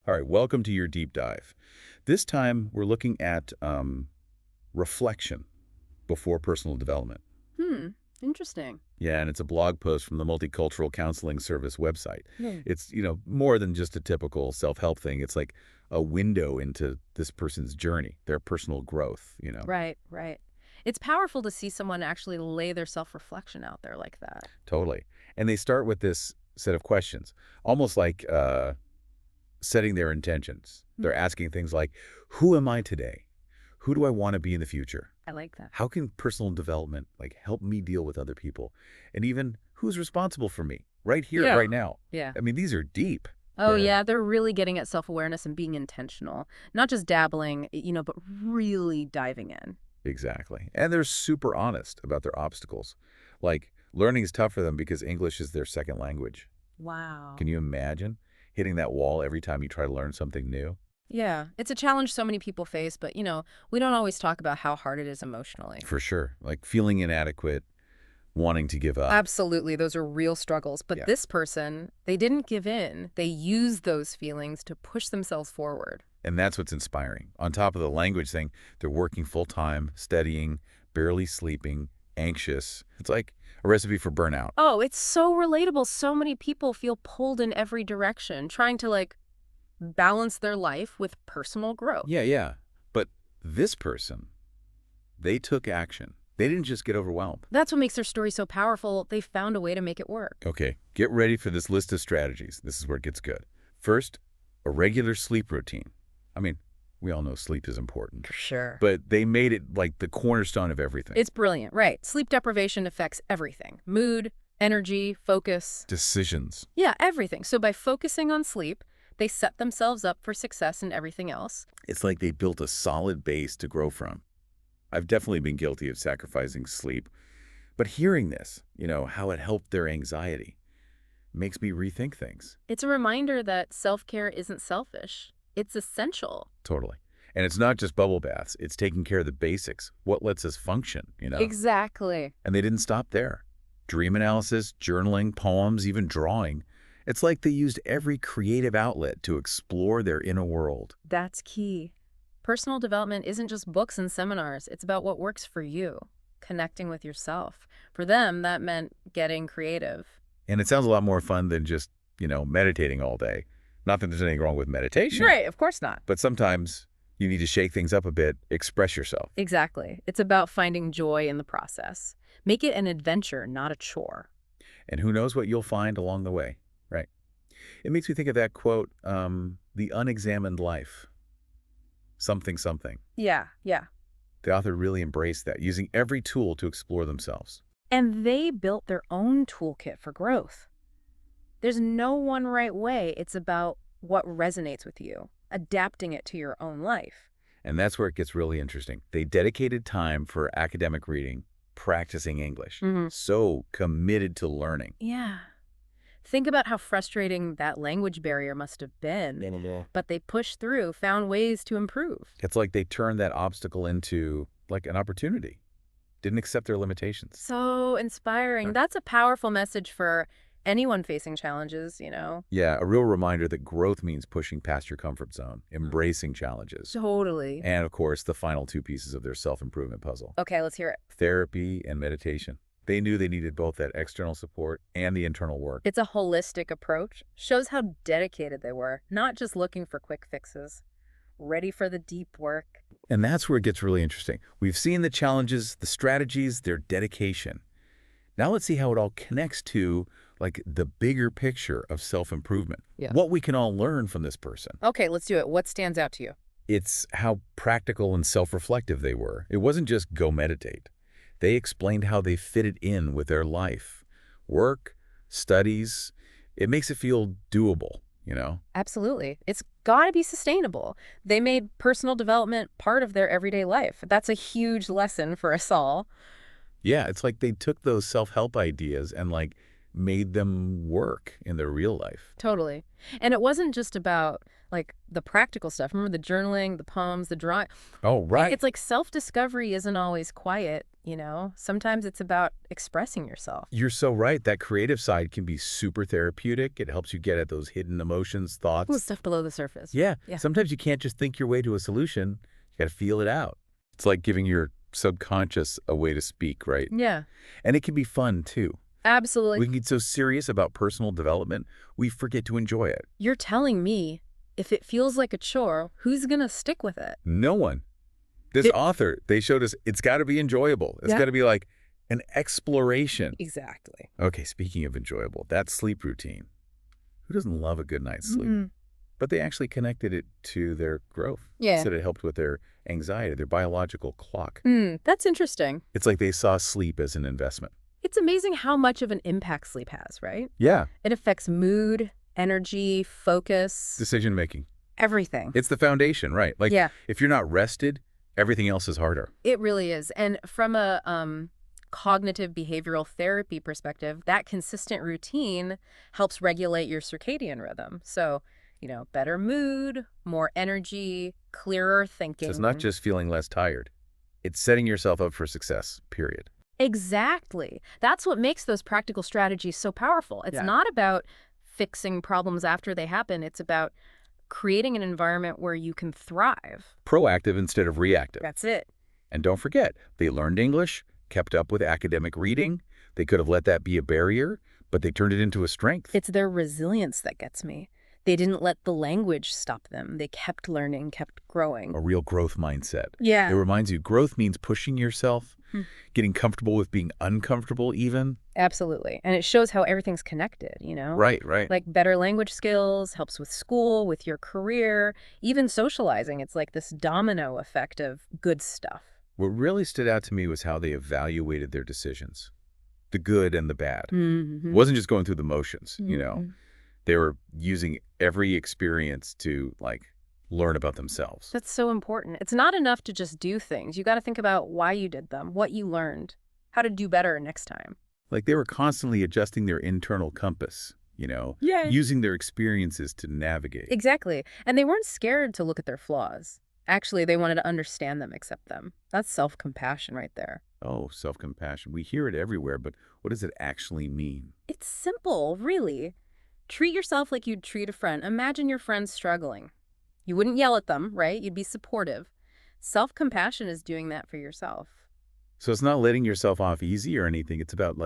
All right, welcome to your deep dive. This time we're looking at reflection before personal development. Hmm. Interesting. Yeah, and it's a blog post from the Multicultural Counseling Service website. Hmm. It's, more than just a typical self-help thing. It's like a window into this person's journey, their personal growth. Right, right. It's powerful to see someone actually lay their self-reflection out there like that. Totally. And they start with this set of questions, almost like setting their intentions. Hmm. They're asking things like, who am I today? Who do I want to be in the future? I like that. How can personal development help me deal with other people? And even who's responsible for me right here, Yeah. right now? Yeah. I mean, these are deep. Oh, Yeah. yeah, they're really getting at self-awareness and being intentional. Not just dabbling, but really diving in. Exactly. And they're super honest about their obstacles. Like, learning is tough for them because English is their second language. Wow. Can you imagine hitting that wall every time you try to learn something new? Yeah, it's a challenge so many people face, but, we don't always talk about how hard it is emotionally. For sure. Like feeling inadequate, wanting to give up. Absolutely, those are real struggles. But Yeah. this person, they didn't give in. They used those feelings to push themselves forward. And that's what's inspiring. On top of the language thing, they're working full-time, studying, barely sleeping, anxious. It's like a recipe for burnout. Oh, it's so relatable. So many people feel pulled in every direction, trying to, balance their life with personal growth. Yeah, yeah. But this person, they took action. They didn't just get overwhelmed. That's what makes their story so powerful. They found a way to make it work. Okay, get ready for this list of strategies. This is where it gets good. First, a regular sleep routine. I mean, we all know sleep is important. For sure. But they made it like the cornerstone of everything. It's brilliant, right? Sleep deprivation affects everything. Mood, energy, focus. Decisions. Yeah, everything. So by focusing on sleep, they set themselves up for success in everything else. It's like they built a solid base to grow from. I've definitely been guilty of sacrificing sleep. But hearing this, how it helped their anxiety, makes me rethink things. It's a reminder that self-care isn't selfish. It's essential. Totally. And it's not just bubble baths. It's taking care of the basics, what lets us function. Exactly. And they didn't stop there. Dream analysis, journaling, poems, even drawing. It's like they used every creative outlet to explore their inner world. That's key. Personal development isn't just books and seminars. It's about what works for you, connecting with yourself. For them, that meant getting creative. And it sounds a lot more fun than just, meditating all day. Not that there's anything wrong with meditation. Right, of course not. But sometimes you need to shake things up a bit, express yourself. Exactly. It's about finding joy in the process. Make it an adventure, not a chore. And who knows what you'll find along the way, right? It makes me think of that quote, the unexamined life. Something, something. Yeah. The author really embraced that, using every tool to explore themselves. And they built their own toolkit for growth. There's no one right way. It's about what resonates with you, adapting it to your own life. And that's where it gets really interesting. They dedicated time for academic reading, practicing English. So committed to learning. Yeah. Think about how frustrating that language barrier must have been. But they pushed through, found ways to improve. It's like they turned that obstacle into an opportunity. Didn't accept their limitations. So inspiring. That's a powerful message for anyone facing challenges. Yeah, a real reminder that growth means pushing past your comfort zone, embracing challenges. Totally. And, of course, the final two pieces of their self-improvement puzzle. Okay, let's hear it. Therapy and meditation. They knew they needed both that external support and the internal work. It's a holistic approach. Shows how dedicated they were, not just looking for quick fixes. Ready for the deep work. And that's where it gets really interesting. We've seen the challenges, the strategies, their dedication. Now let's see how it all connects to the bigger picture of self-improvement. Yeah. What we can all learn from this person. Okay, let's do it. What stands out to you? It's how practical and self-reflective they were. It wasn't just go meditate. They explained how they fitted in with their life. Work, studies, it makes it feel doable. Absolutely. It's got to be sustainable. They made personal development part of their everyday life. That's a huge lesson for us all. Yeah, it's like they took those self-help ideas and made them work in their real life. Totally. And it wasn't just about Like the practical stuff. Remember the journaling, the poems, the drawing. Oh, right. It's like self-discovery isn't always quiet, Sometimes it's about expressing yourself. You're so right. That creative side can be super therapeutic. It helps you get at those hidden emotions, Ooh, thoughts. stuff below the surface. Yeah, Yeah. sometimes you can't just think your way to a solution. You got to feel it out. It's like giving your subconscious a way to speak, right? Yeah, And it can be fun, too. absolutely. We can get so serious about personal development, we forget to enjoy it. You're telling me if it feels like a chore, who's going to stick with it? No one. This Did- author, they showed us it's got to be enjoyable. It's Yeah. got to be like an exploration. Exactly. Okay, speaking of enjoyable, that sleep routine. Who doesn't love a good night's sleep? But they actually connected it to their growth. Yeah. Said it helped with their anxiety, their biological clock. That's interesting. It's like they saw sleep as an investment. It's amazing how much of an impact sleep has, right? Yeah. It affects mood, energy, focus, Decision making. everything. It's the foundation, right? Like, Yeah. if you're not rested, everything else is harder. It really is. And from a cognitive behavioral therapy perspective, that consistent routine helps regulate your circadian rhythm. So, better mood, more energy, clearer thinking. So it's not just feeling less tired. It's setting yourself up for success, period. Exactly. That's what makes those practical strategies so powerful. It's not about fixing problems after they happen. It's about creating an environment where you can thrive. Proactive instead of reactive. That's it. And don't forget, they learned English, kept up with academic reading. They could have let that be a barrier, but they turned it into a strength. It's their resilience that gets me. They didn't let the language stop them. They kept learning, kept growing. A real growth mindset. Yeah. It reminds you growth means pushing yourself, getting comfortable with being uncomfortable even. Absolutely. And it shows how everything's connected, Right, right. Like better language skills, helps with school, with your career, even socializing. It's like this domino effect of good stuff. What really stood out to me was how they evaluated their decisions, the good and the bad. It wasn't just going through the motions, They were using every experience to, learn about themselves. That's so important. It's not enough to just do things. You got to think about why you did them, what you learned, how to do better next time. Like they were constantly adjusting their internal compass, Yeah. using their experiences to navigate. Exactly. And they weren't scared to look at their flaws. Actually, they wanted to understand them, accept them. That's self-compassion right there. Oh, self-compassion. We hear it everywhere, but what does it actually mean? It's simple, really. Treat yourself like you'd treat a friend. Imagine your friend struggling. You wouldn't yell at them, right? You'd be supportive. Self-compassion is doing that for yourself. So it's not letting yourself off easy or anything. It's about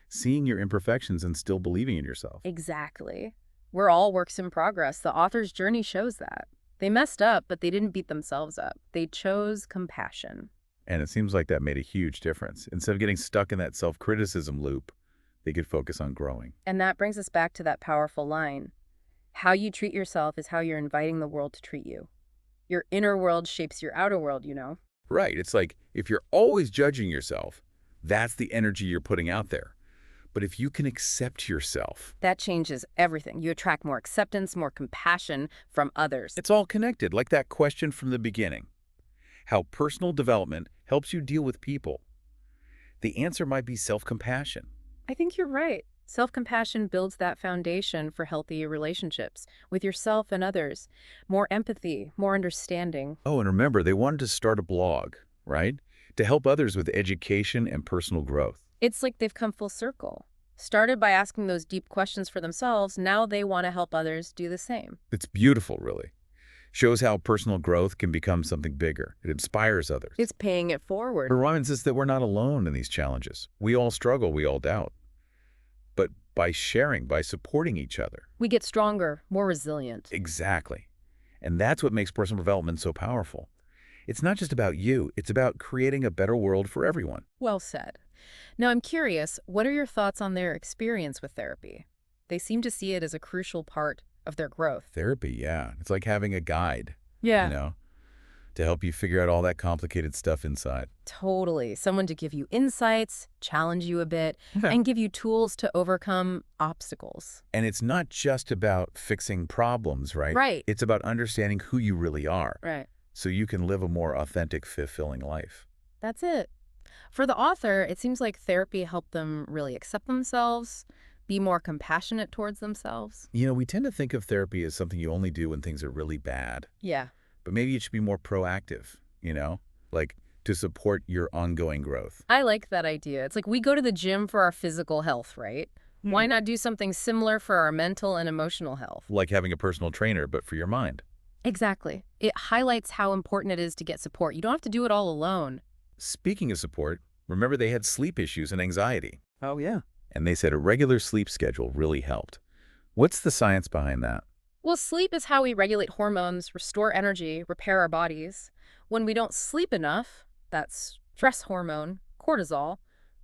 seeing your imperfections and still believing in yourself. Exactly. We're all works in progress. The author's journey shows that. They messed up, but they didn't beat themselves up. They chose compassion. And it seems like that made a huge difference. Instead of getting stuck in that self-criticism loop, they could focus on growing. And that brings us back to that powerful line. How you treat yourself is how you're inviting the world to treat you. Your inner world shapes your outer world, Right. It's like if you're always judging yourself, that's the energy you're putting out there. But if you can accept yourself, That changes everything. You attract more acceptance, more compassion from others. it's all connected, like that question from the beginning. How personal development helps you deal with people. The answer might be self-compassion. I think you're right. Self-compassion builds that foundation for healthy relationships with yourself and others. More empathy, more understanding. Oh, and remember, they wanted to start a blog, right? To help others with education and personal growth. It's like they've come full circle. Started by asking those deep questions for themselves, now they want to help others do the same. It's beautiful, really. Shows how personal growth can become something bigger. It inspires others. It's paying it It forward. reminds us that we're not alone in these challenges. We all struggle, we all doubt. But by sharing, by supporting each other. We get stronger, more resilient. Exactly. And that's what makes personal development so powerful. It's not just about you. It's about creating a better world for everyone. Well said. Now, I'm curious, what are your thoughts on their experience with therapy? They seem to see it as a crucial part of their growth. Therapy, yeah. It's like having a guide, Yeah. to help you figure out all that complicated stuff inside. Totally. Someone to give you insights, challenge you a bit, Yeah. and give you tools to overcome obstacles. And it's not just about fixing problems, right? Right. It's about understanding who you really are Right. so you can live a more authentic, fulfilling life. That's it. For the author, it seems like therapy helped them really accept themselves, be more compassionate towards themselves. We tend to think of therapy as something you only do when things are really bad, Yeah, but maybe it should be more proactive, like to support your ongoing growth. I like that idea. It's like we go to the gym for our physical health, right? Why not do something similar for our mental and emotional health? Like having a personal trainer, but for your mind. Exactly. It highlights how important it is to get support. You don't have to do it all alone. Speaking of support, remember they had sleep issues and anxiety, Oh, yeah. and they said a regular sleep schedule really helped. What's the science behind that? Well, sleep is how we regulate hormones, restore energy, repair our bodies. When we don't sleep enough, that stress hormone, cortisol,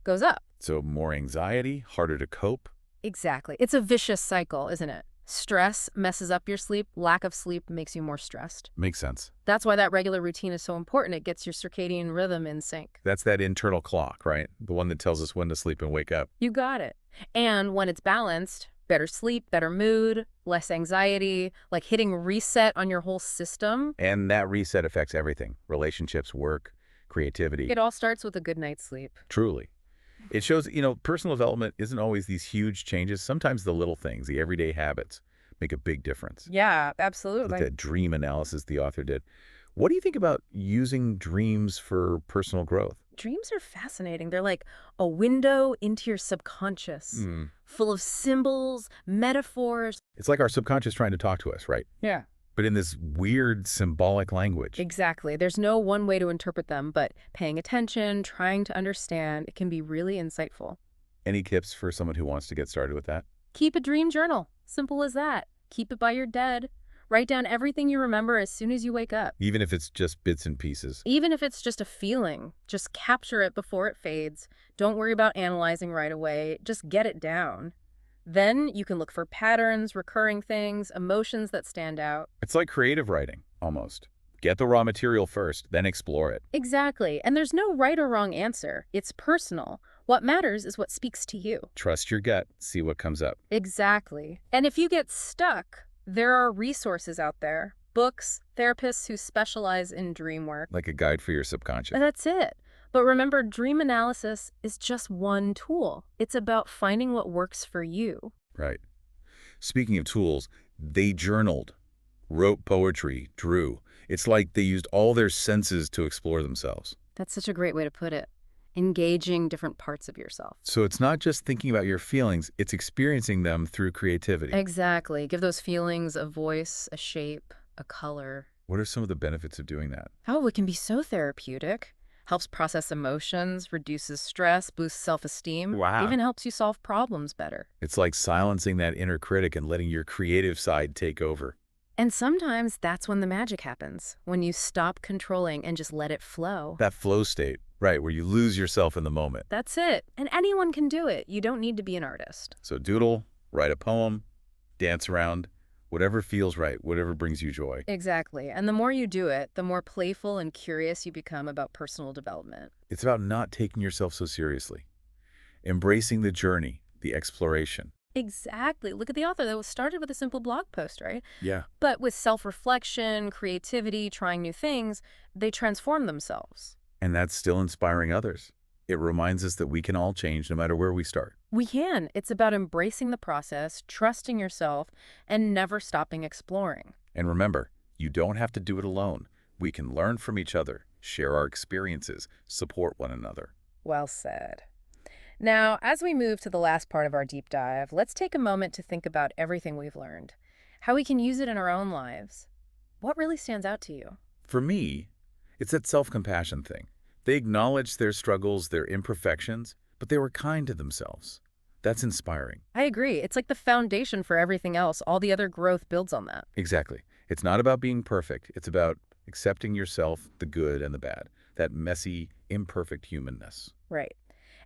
goes up. So more anxiety, harder to cope? Exactly. It's a vicious cycle, isn't it? Stress messes up your sleep. Lack of sleep makes you more stressed. Makes sense. That's why that regular routine is so important. It gets your circadian rhythm in sync. That's that internal clock, right? The one that tells us when to sleep and wake up. You got it. And when it's balanced, better sleep, better mood, less anxiety, like hitting reset on your whole system. And that reset affects everything. Relationships, work, creativity. It all starts with a good night's sleep. Truly. It shows, personal development isn't always these huge changes. Sometimes the little things, the everyday habits, make a big difference. Yeah, Like absolutely. that dream analysis the author did. What do you think about using dreams for personal growth? Dreams are fascinating. They're like a window into your subconscious, full of symbols, metaphors. It's like our subconscious trying to talk to us, right? Yeah. But in this weird symbolic language. Exactly. There's no one way to interpret them, but paying attention, trying to understand, it can be really insightful. Any tips for someone who wants to get started with that? Keep a dream journal. Simple as that. Keep it by your bed. Write down everything you remember as soon as you wake up. Even if it's just bits and pieces. Even if it's just a feeling, just capture it before it fades. Don't worry about analyzing right away. Just get it down. Then you can look for patterns, recurring things, emotions that stand out. It's like creative writing, almost. Get the raw material first, then explore it. Exactly. And there's no right or wrong answer. It's personal. What matters is what speaks to you. Trust your gut, see what comes up. Exactly. And if you get stuck, there are resources out there. Books, therapists who specialize in dream work. Like a guide for your subconscious. That's it. But remember, dream analysis is just one tool. It's about finding what works for you. Right. Speaking of tools, they journaled, wrote poetry, drew. It's like they used all their senses to explore themselves. That's such a great way to put it. Engaging different parts of yourself. So it's not just thinking about your feelings, it's experiencing them through creativity. Exactly. Give those feelings a voice, a shape, a color. What are some of the benefits of doing that? Oh, it can be so therapeutic. Helps process emotions, reduces stress, boosts self-esteem. Wow. Even helps you solve problems better. It's like silencing that inner critic and letting your creative side take over. And sometimes that's when the magic happens, when you stop controlling and just let it flow. That flow state, right, where you lose yourself in the moment. That's it. And anyone can do it. You don't need to be an artist. So doodle, write a poem, dance around, whatever feels right, whatever brings you joy. Exactly. And the more you do it, the more playful and curious you become about personal development. It's about not taking yourself so seriously. Embracing the journey, the exploration. Exactly. Look at the author. That was started with a simple blog post, right? Yeah. But with self-reflection, creativity, trying new things, they transform themselves. And that's still inspiring others. It reminds us that we can all change no matter where we start. We can. It's about embracing the process, trusting yourself, and never stopping exploring. And remember, you don't have to do it alone. We can learn from each other, share our experiences, support one another. Well said. Now, as we move to the last part of our deep dive, let's take a moment to think about everything we've learned, how we can use it in our own lives. What really stands out to you? For me, it's that self-compassion thing. They acknowledged their struggles, their imperfections, but they were kind to themselves. That's inspiring. I agree. It's like the foundation for everything else. All the other growth builds on that. Exactly. It's not about being perfect. It's about accepting yourself, the good and the bad, that messy, imperfect humanness. Right.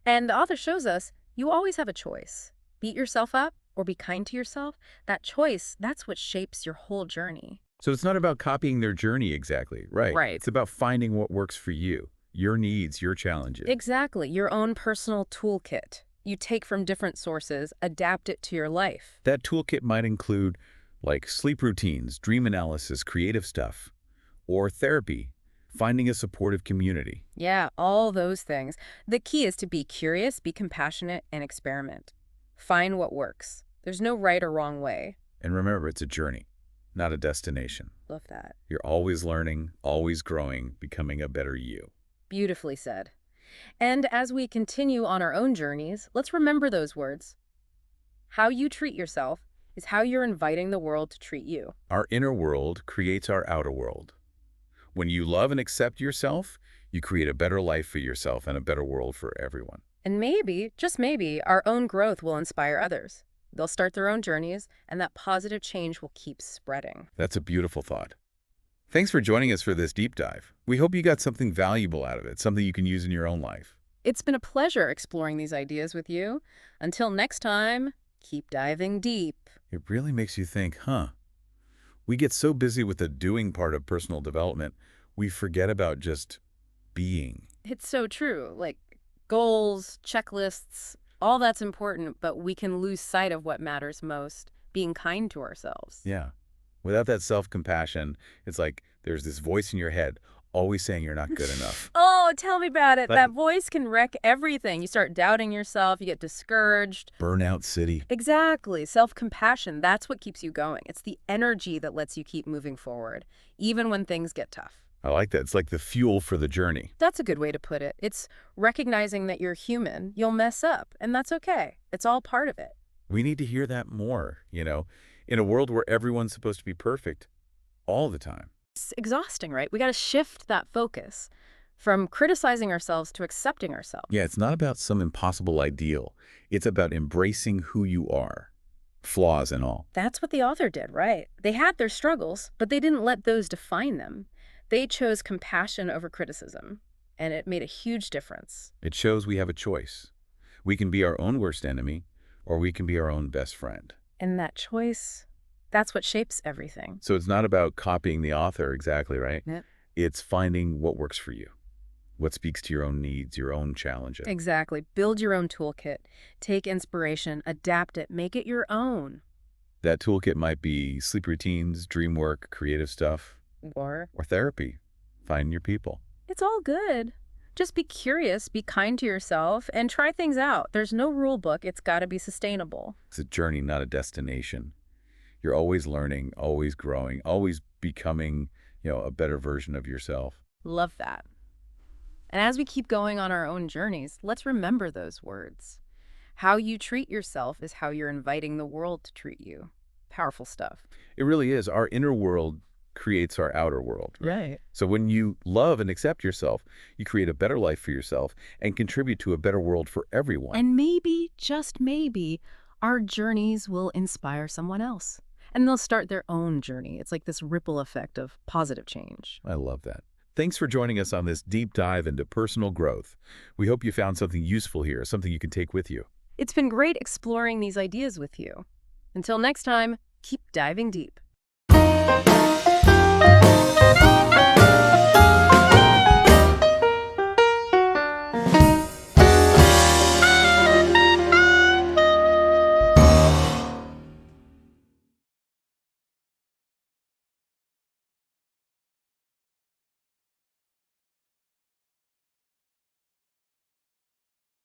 And the author shows us you always have a choice. Beat yourself up or be kind to yourself. That choice, that's what shapes your whole journey. So it's not about copying their journey exactly, right? Right. It's about finding what works for you, your needs, your challenges. Exactly. Your own personal toolkit. You take from different sources, adapt it to your life. That toolkit might include like sleep routines, dream analysis, creative stuff, or therapy, finding a supportive community. Yeah, all those things. The key is to be curious, be compassionate, and experiment. Find what works. There's no right or wrong way. And remember, it's a journey, not a destination. Love that. You're always learning, always growing, becoming a better you. Beautifully said. And as we continue on our own journeys, let's remember those words. How you treat yourself is how you're inviting the world to treat you. Our inner world creates our outer world. When you love and accept yourself, you create a better life for yourself and a better world for everyone. And maybe, just maybe, our own growth will inspire others. They'll start their own journeys, and that positive change will keep spreading. That's a beautiful thought. Thanks for joining us for this deep dive. We hope you got something valuable out of it, something you can use in your own life. It's been a pleasure exploring these ideas with you. Until next time, keep diving deep. It really makes you think, huh? We get so busy with the doing part of personal development, we forget about just being. It's so true. Like goals, checklists, all that's important, but we can lose sight of what matters most, being kind to ourselves. Yeah. Without that self-compassion, it's like there's this voice in your head always saying you're not good enough. Oh, tell me about it. But- That voice can wreck everything. You start doubting yourself, you get discouraged. Burnout city. Exactly. Self-compassion, that's what keeps you going. It's the energy that lets you keep moving forward, even when things get tough. I like that. It's like the fuel for the journey. That's a good way to put it. It's recognizing that you're human. You'll mess up, and that's okay. It's all part of it. We need to hear that more, in a world where everyone's supposed to be perfect all the time. It's exhausting, right? We got to shift that focus from criticizing ourselves to accepting ourselves. Yeah, it's not about some impossible ideal. It's about embracing who you are, flaws and all. That's what the author did, right? They had their struggles, but they didn't let those define them. They chose compassion over criticism, and it made a huge difference. It shows we have a choice. We can be our own worst enemy, or we can be our own best friend. And that choice, that's what shapes everything. So it's not about copying the author exactly, right? Yep. It's finding what works for you, what speaks to your own needs, your own challenges. Exactly. Build your own toolkit. Take inspiration, adapt it, make it your own. That toolkit might be sleep routines, dream work, creative stuff, Or or therapy. Find your people. it's all good. Just be curious, be kind to yourself, and try things out. There's no rule book. It's got to be sustainable. It's a journey, not a destination. You're always learning, always growing, always becoming, a better version of yourself. Love that. And as we keep going on our own journeys, let's remember those words. How you treat yourself is how you're inviting the world to treat you. Powerful stuff. It really is. Our inner world creates our outer world. Right. So when you love and accept yourself, you create a better life for yourself and contribute to a better world for everyone. And maybe, just maybe, our journeys will inspire someone else. And they'll start their own journey. It's like this ripple effect of positive change. I love that. Thanks for joining us on this deep dive into personal growth. We hope you found something useful here, something you can take with you. It's been great exploring these ideas with you. Until next time, keep diving deep.